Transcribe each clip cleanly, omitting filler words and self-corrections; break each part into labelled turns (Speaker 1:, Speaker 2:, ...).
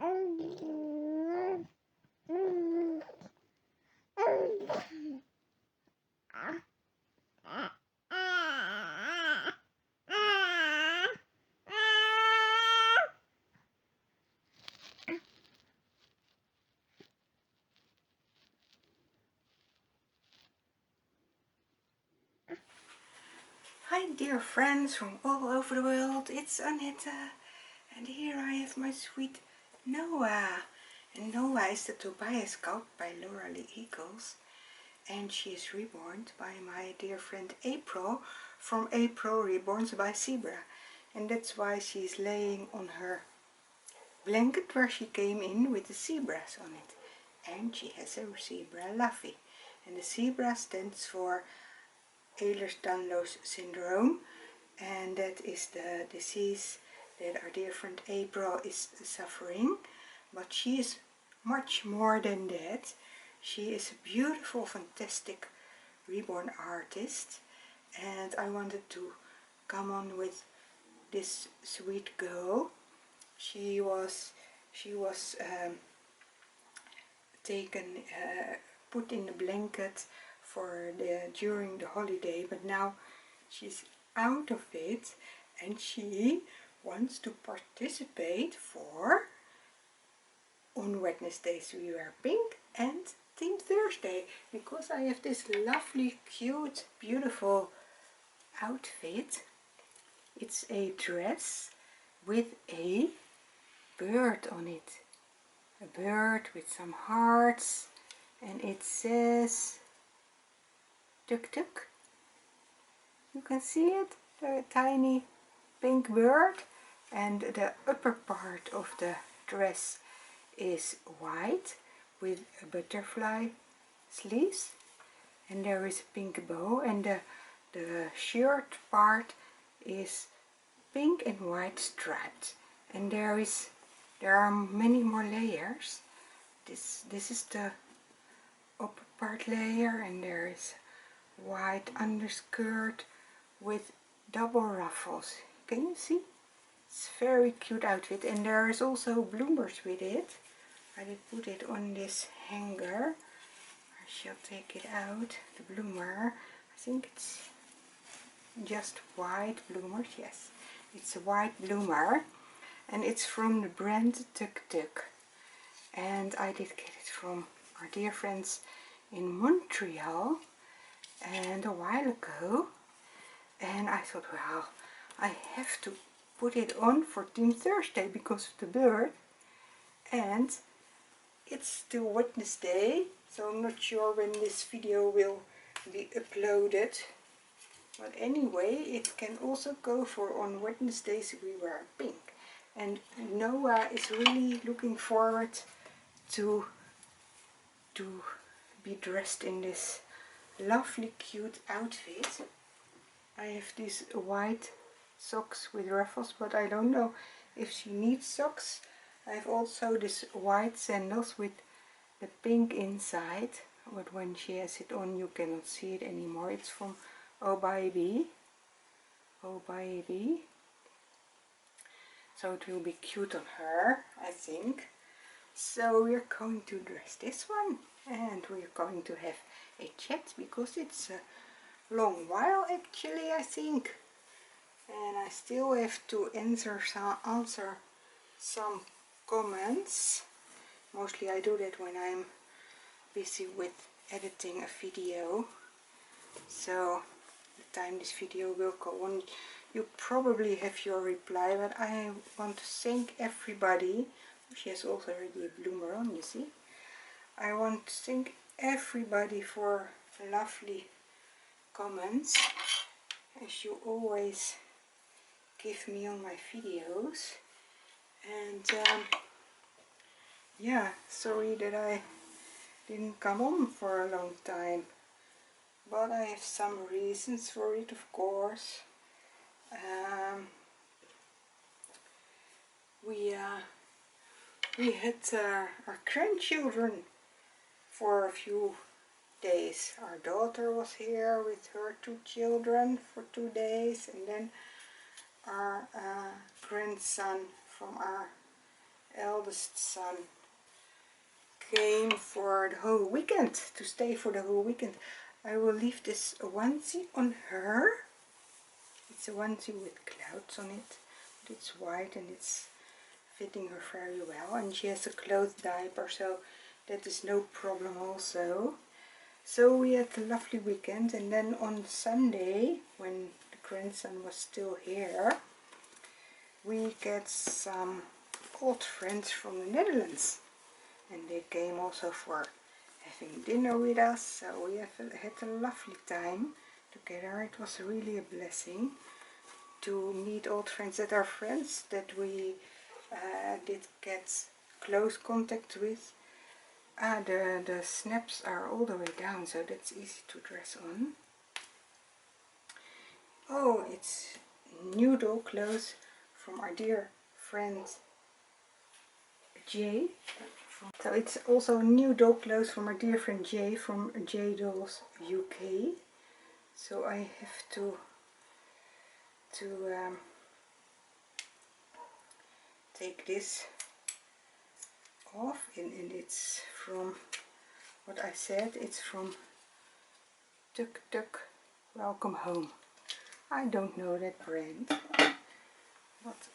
Speaker 1: Hi dear friends from all over the world, it's Annette, and here I have my sweet Noah. And Noah is the Tobiah scout by Laura Lee Eagles, and she is reborn by my dear friend April from April Reborned by Zebra. And that's why she's laying on her blanket where she came in with the zebras on it. And she has a zebra lovey. And the zebra stands for Ehlers-Danlos syndrome, and that is the disease that our dear friend April is suffering. But she is much more than that. She is a beautiful, fantastic reborn artist, and I wanted to come on with this sweet girl. She was taken, put in the blanket during the holiday, but now she's out of it and she wants to participate for On Wednesdays We Wear Pink and Team Thursday, because I have this lovely, cute, beautiful outfit. It's a dress with a bird on it, a bird with some hearts, and it says tuk tuk. You can see it, the tiny pink bird, and the upper part of the dress is white with a butterfly sleeves, and there is a pink bow, and the shirt part is pink and white striped, and there are many more layers. This is the upper part layer, and there is white underskirt with double ruffles. Can you see? It's a very cute outfit, and there is also bloomers with it. I did put it on this hanger. I shall take it out, the bloomer. I think it's just white bloomers. Yes, it's a white bloomer, and it's from the brand Tuk Tuk, and I did get it from our dear friends in Montreal and a while ago, and I thought, well, I have to put it on for Team Thursday because of the bird, and it's still Wednesday, so I'm not sure when this video will be uploaded, but anyway, it can also go for On Wednesdays We Wear Pink. And Noah is really looking forward to be dressed in this lovely cute outfit. I have these white socks with ruffles, but I don't know if she needs socks. I have also this white sandals with the pink inside, but when she has it on you cannot see it anymore. It's from Oh Baby. Oh Baby. So it will be cute on her, I think. So we're going to dress this one, and we're going to have a chat because it's a long while actually, I think, and I still have to answer some comments. Mostly I do that when I'm busy with editing a video, so the time this video will go on you probably have your reply, but I want to thank everybody. She has also already a bloomer on, you see. I want to thank everybody for lovely comments, as you always give me on my videos. And yeah, sorry that I didn't come on for a long time, but I have some reasons for it, of course. We had our grandchildren for a few days. Our daughter was here with her 2 children for 2 days, and then our grandson from our eldest son came for the whole weekend, to stay for the whole weekend. I will leave this onesie on her. It's a onesie with clouds on it, but it's white and it's fitting her very well, and she has a cloth diaper, so that is no problem also. So we had a lovely weekend, and then on Sunday, when the grandson was still here, we get some old friends from the Netherlands, and they came also for having dinner with us, so we had a lovely time together. It was really a blessing to meet old friends that are friends that we did get close contact with. The snaps are all the way down, so that's easy to dress on. Oh, it's new doll clothes from our dear friend Jay. So it's also new doll clothes from our dear friend Jay from J Dolls UK. So I have to take this off, and it's from what I said, it's from Tuk Tuk Welcome Home. I don't know that brand, but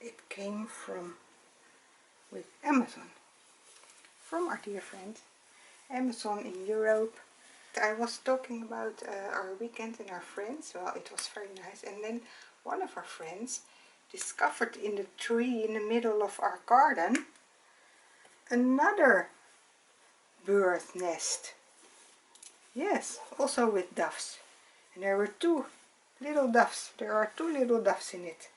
Speaker 1: it came from with Amazon, from our dear friend Amazon in Europe. I was talking about our weekend and our friends. Well, it was very nice, and then one of our friends discovered in the tree in the middle of our garden another bird nest. Yes, also with doves. And there were two little doves. There are two little doves in it.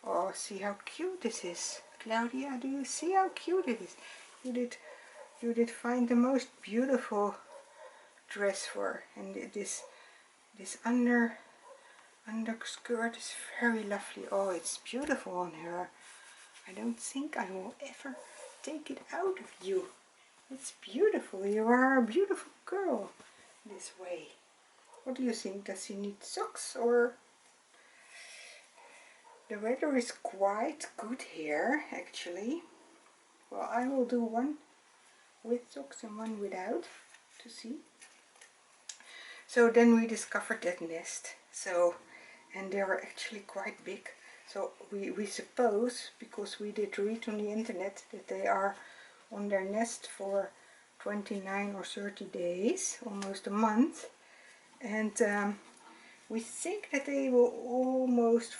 Speaker 1: Oh, see how cute this is. Claudia, do you see how cute it is? You did find the most beautiful dress for her. And this underskirt is very lovely. Oh, it's beautiful on her. I don't think I will ever take it out of you. It's beautiful. You are a beautiful girl this way. What do you think? Does she need socks, or? The weather is quite good here, actually. Well, I will do one with socks and one without, to see. So then we discovered that nest. So, and they are actually quite big. So we suppose, because we did read on the internet, that they are on their nest for 29 or 30 days, almost a month. And we think that they will almost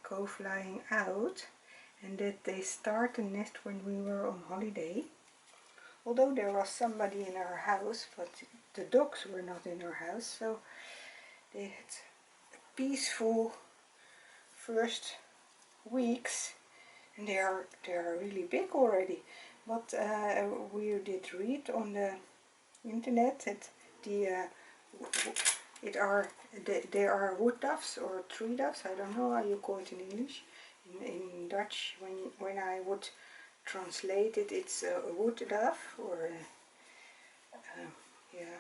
Speaker 1: go flying out, and that they start the nest when we were on holiday. Although there was somebody in our house, but the dogs were not in our house, so they had a peaceful first weeks, and they are really big already. But we did read on the internet that they are wood doves or tree doves. I don't know how you call it in English. In Dutch, when I would translate it, it's a wood dove, or yeah,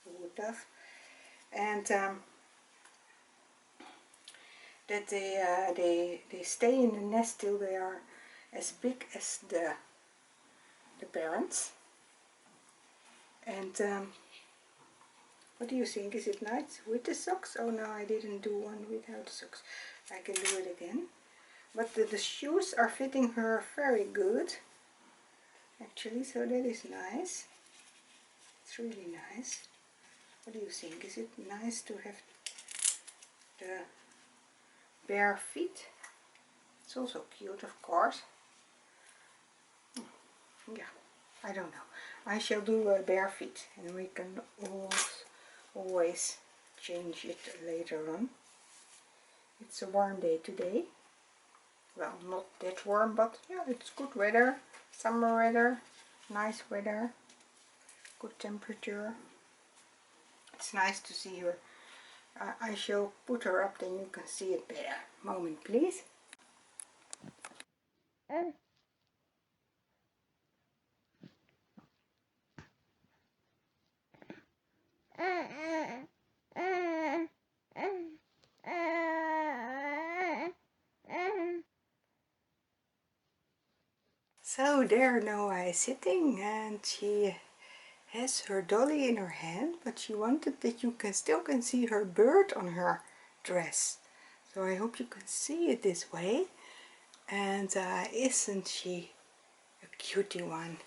Speaker 1: a wood dove, and that they stay in the nest till they are as big as the parents. And what do you think? Is it nice with the socks? Oh no, I didn't do one without the socks. I can do it again. But the shoes are fitting her very good, actually, so that is nice. It's really nice. What do you think? Is it nice to have the bare feet? It's also cute, of course. Yeah, I don't know. I shall do bare feet, and we can always change it later on. It's a warm day today. Well, not that warm, but yeah, it's good weather. Summer weather, nice weather, good temperature. It's nice to see her. I shall put her up, then you can see it better. Moment, please. So there Noah is sitting, and she has her dolly in her hand, but she wanted that you still can see her bird on her dress. So I hope you can see it this way. And isn't she a cutie one?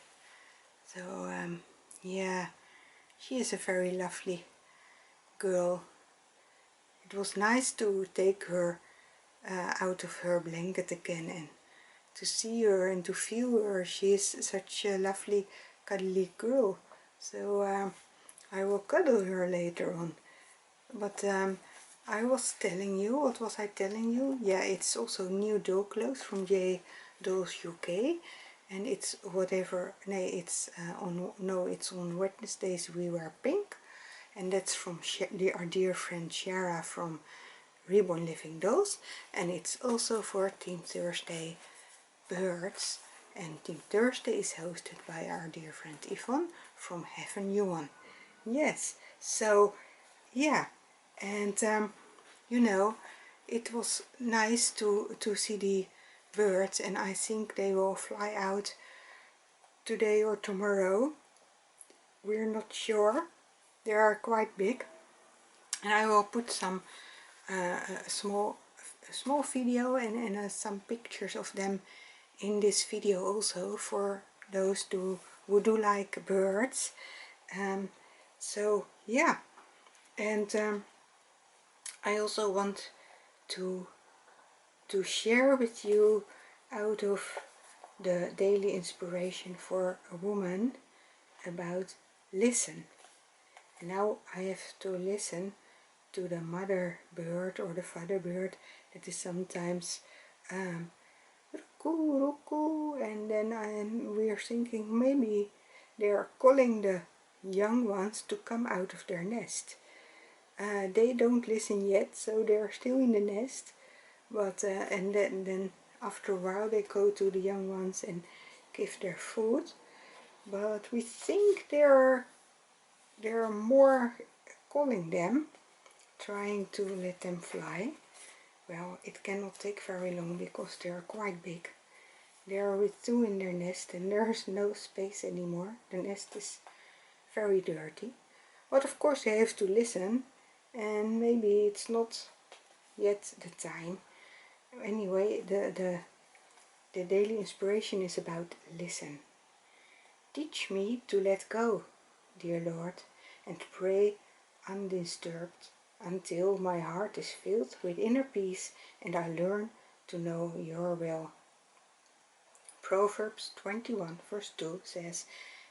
Speaker 1: So yeah, she is a very lovely girl. It was nice to take her out of her blanket again and to see her and to feel her. She is such a lovely cuddly girl. So I will cuddle her later on. But I was telling you, what was I telling you? Yeah, it's also new doll clothes from J Dolls UK, and it's whatever. It's it's on Wednesdays we wear pink, and that's from our dear friend Shara from Reborn Living Dolls, and it's also for Team Thursday Birds, and Team Thursday is hosted by our dear friend Yvonne from Heaven You One. Yes, so yeah, and you know, it was nice to see the birds, and I think they will fly out today or tomorrow. We're not sure. They are quite big, and I will put some a small video and some pictures of them in this video also for those who do like birds. So yeah, and I also want to share with you out of the daily inspiration for a woman about listen. And now I have to listen to the mother bird or the father bird that is sometimes ruku ruku, and then we are thinking maybe they are calling the young ones to come out of their nest. They don't listen yet, so they are still in the nest, but and then after a while they go to the young ones and give their food. But we think there are more calling them, trying to let them fly. Well, it cannot take very long because they are quite big. They are with two in their nest and there's no space anymore. The nest is very dirty. But of course they have to listen, and maybe it's not yet the time. Anyway, the daily inspiration is about listen. Teach me to let go, dear Lord, and pray undisturbed until my heart is filled with inner peace and I learn to know your will. Proverbs 21 verse 2 says,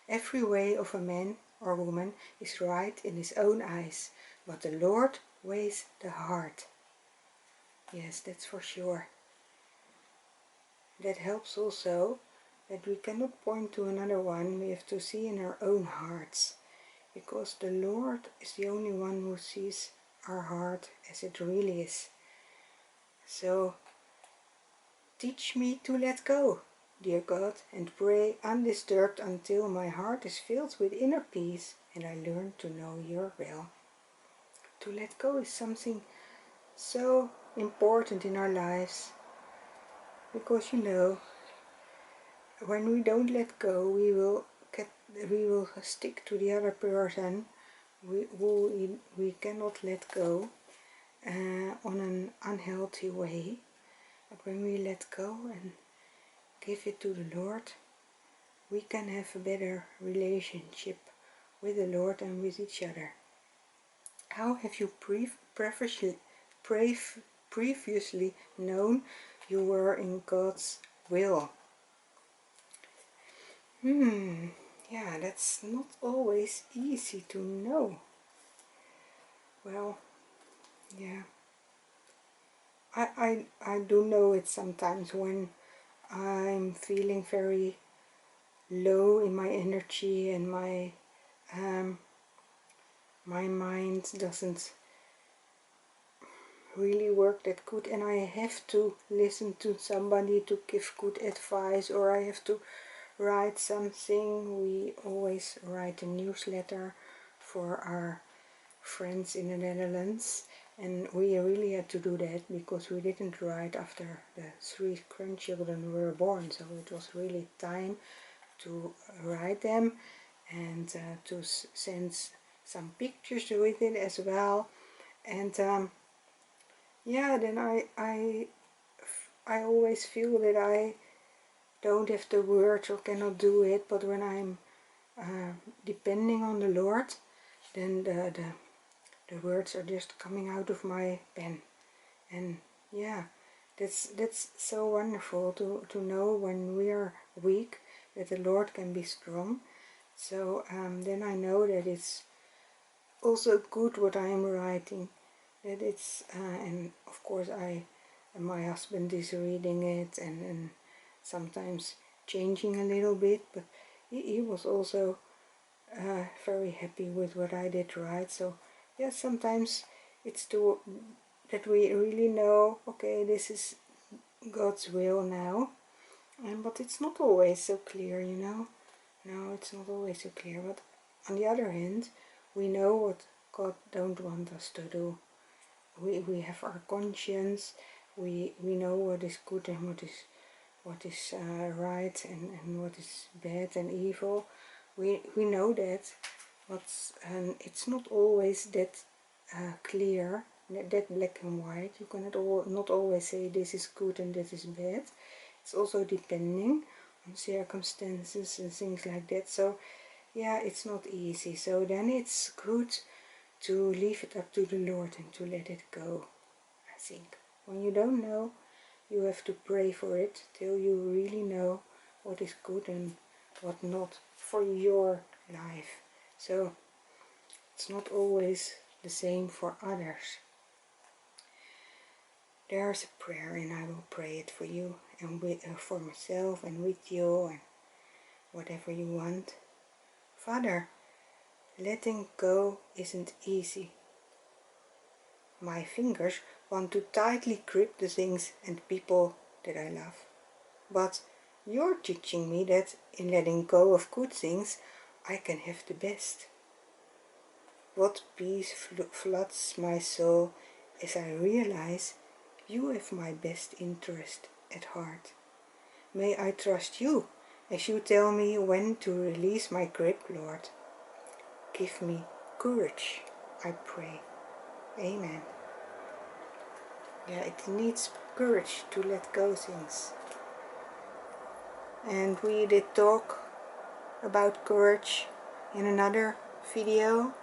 Speaker 1: every way of a man or woman is right in his own eyes, but the Lord weighs the heart. Yes, that's for sure. That helps also that we cannot point to another one, we have to see in our own hearts, because the Lord is the only one who sees our heart as it really is. So teach me to let go, dear God, and pray undisturbed until my heart is filled with inner peace and I learn to know your will. To let go is something so important in our lives, because you know, when we don't let go, we will stick to the other person who we cannot let go on an unhealthy way. But when we let go and give it to the Lord, we can have a better relationship with the Lord and with each other. How have you previously known you were in God's will? Yeah, that's not always easy to know. Well, yeah. I do know it sometimes when I'm feeling very low in my energy and my mind doesn't really work that good, and I have to listen to somebody to give good advice, or I have to write something. We always write a newsletter for our friends in the Netherlands, And we really had to do that because we didn't write after the 3 grandchildren were born, so it was really time to write them and to send some pictures with it as well. And yeah, then I always feel that I don't have the words or cannot do it, but when I'm depending on the Lord, then the words are just coming out of my pen. And yeah, that's so wonderful to know when we are weak that the Lord can be strong. So then I know that it's also good what I am writing, that it's and of course my husband is reading it and sometimes changing a little bit, but he was also very happy with what I did write. So yeah, sometimes it's that we really know, okay, this is God's will now, but it's not always so clear, you know. No, it's not always so clear, but on the other hand, we know what God don't want us to do. We have our conscience, we know what is good and what is right and what is bad and evil. We know that, but it's not always that clear, that black and white. You cannot not always say this is good and this is bad. It's also depending on circumstances and things like that. So yeah, it's not easy. So then it's good to leave it up to the Lord and to let it go, I think. When you don't know, you have to pray for it till you really know what is good and what not for your life. So it's not always the same for others. There's a prayer and I will pray it for you and for myself and with you and whatever you want. Father, letting go isn't easy. My fingers want to tightly grip the things and people that I love. But you're teaching me that in letting go of good things, I can have the best. What peace floods my soul as I realize you have my best interest at heart. May I trust you as you tell me when to release my grip, Lord. Give me courage, I pray. Amen. Yeah, it needs courage to let go things. And we did talk about courage in another video,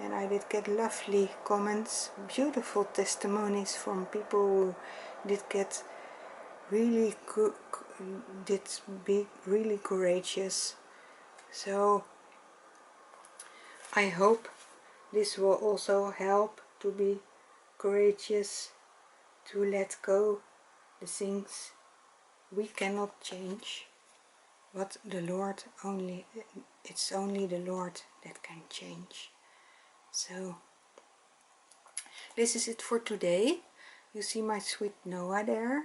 Speaker 1: and I did get lovely comments, beautiful testimonies from people who did get really did be really courageous. So I hope this will also help to be courageous, to let go the things we cannot change, but the Lord only, it's only the Lord that can change. So this is it for today. You see my sweet Noah there,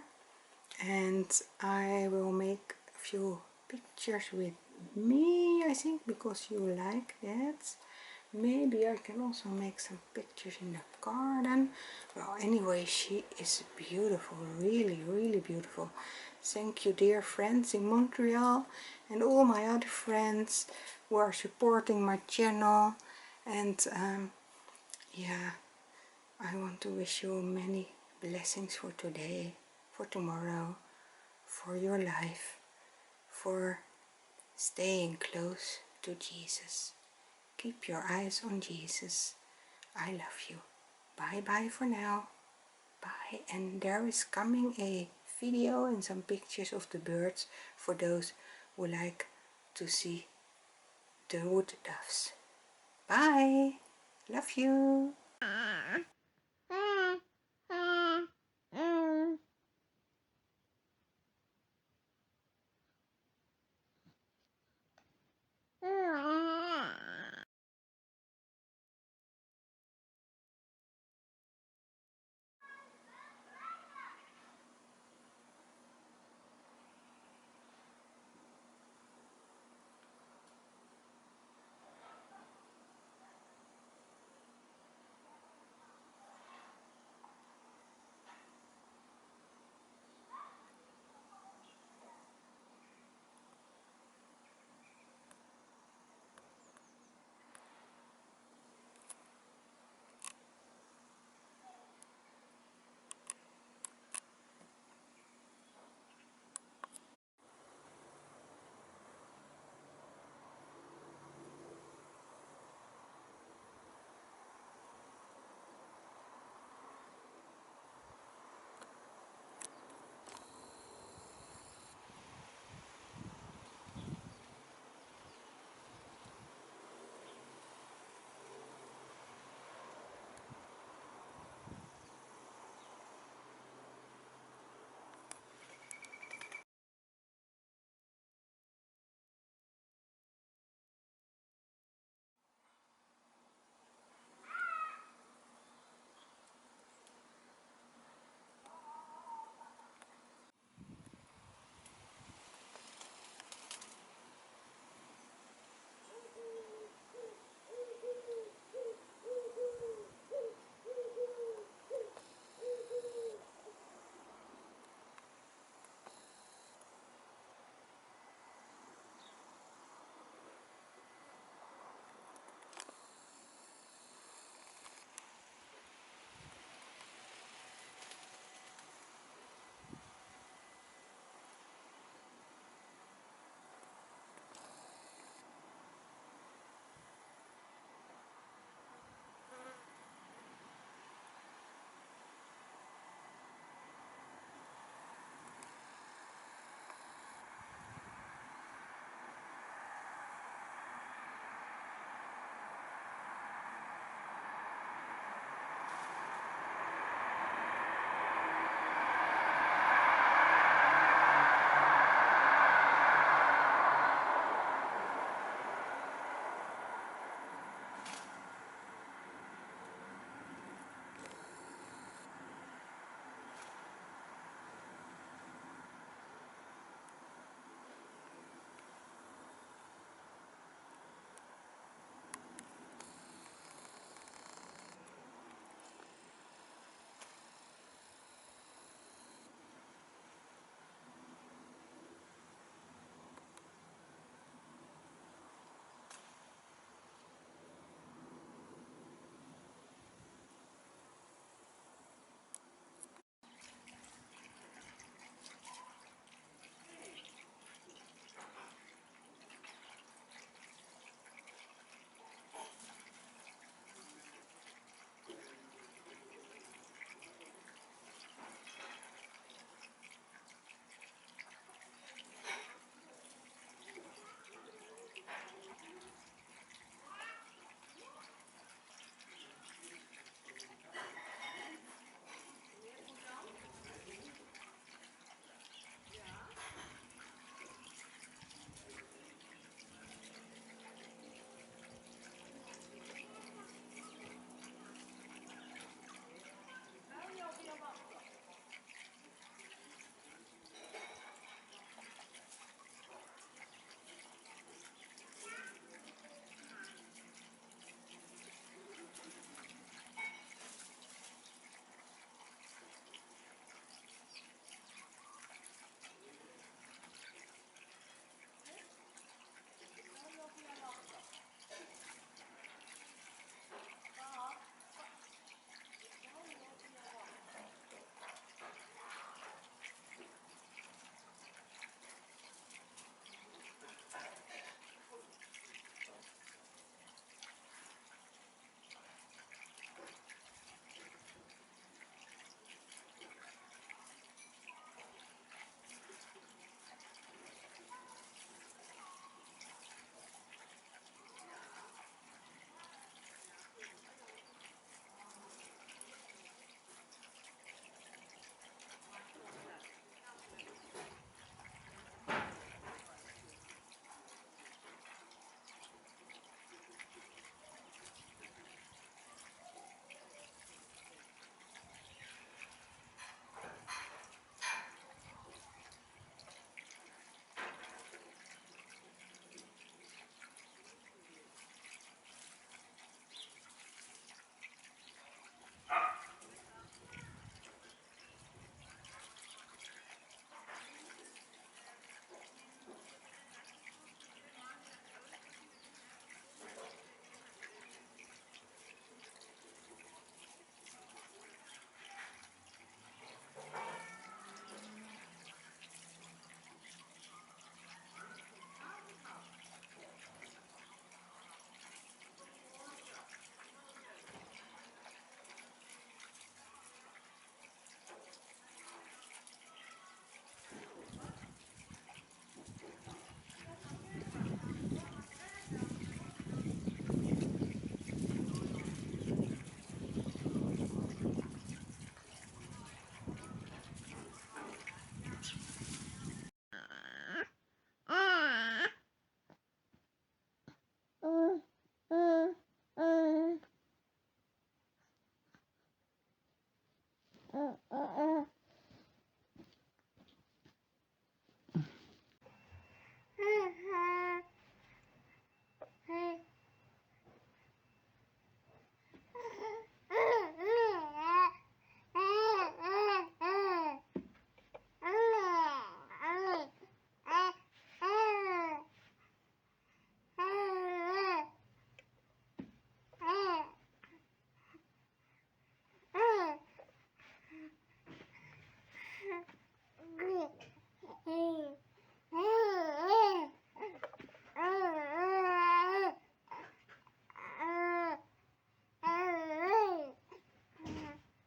Speaker 1: and I will make a few pictures with me, I think, because you like that. Maybe I can also make some pictures in the garden. Well, anyway, she is beautiful, really, really beautiful. Thank you, dear friends in Montreal and all my other friends who are supporting my channel. And yeah, I want to wish you many blessings for today, for tomorrow, for your life, for staying close to Jesus. Keep your eyes on Jesus. I love you. Bye bye for now. Bye. And there is coming a video and some pictures of the birds for those who like to see the wood doves. Bye. Love you.